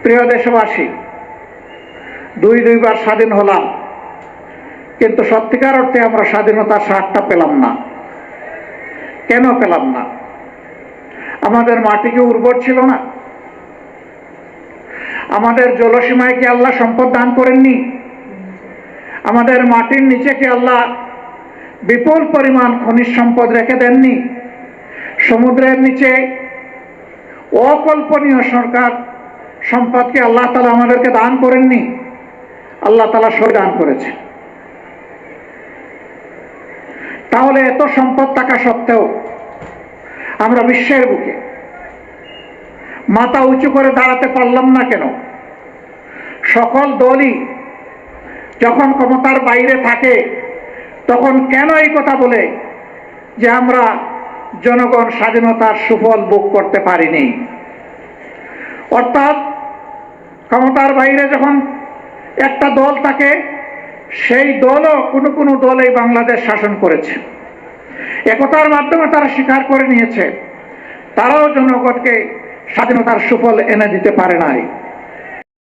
প্রিয় দেশবাসী, দুইবার স্বাধীন হলাম, কিন্তু সত্যিকার অর্থে আমরা স্বাধীনতার স্বাদটা পেলাম না। কেন পেলাম না? আমাদের মাটি কি উর্বর ছিল না? আমাদের জলসীমায় কি আল্লাহ সম্পদ দান করেননি? আমাদের মাটির নিচে কি আল্লাহ বিপুল পরিমাণ খনিজ সম্পদ রেখে দেননি? সমুদ্রের নিচে অকল্পনীয় সরকার সম্পদকে আল্লাহ তাআলা আমাদেরকে দান করেননি? আল্লাহ তাআলা সব দান করেছে। তাহলে এত সম্পদ থাকা সত্ত্বেও আমরা বিশ্বের বুকে মাথা উঁচু করে দাঁড়াতে পারলাম না কেন? সকল দলই যখন ক্ষমতার বাইরে থাকে তখন কেন এই কথা বলে যে আমরা জনগণ স্বাধীনতার সুফল ভোগ করতে পারিনি? অর্থাৎ ক্ষমতার বাইরে যখন একটা দল থাকে, সেই দলও কোনো দল এই বাংলাদেশ শাসন করেছে। একতার মাধ্যমে তারা স্বীকার করে নিয়েছে তারাও জনগণকে স্বাধীনতার সুফল এনে দিতে পারে নাই।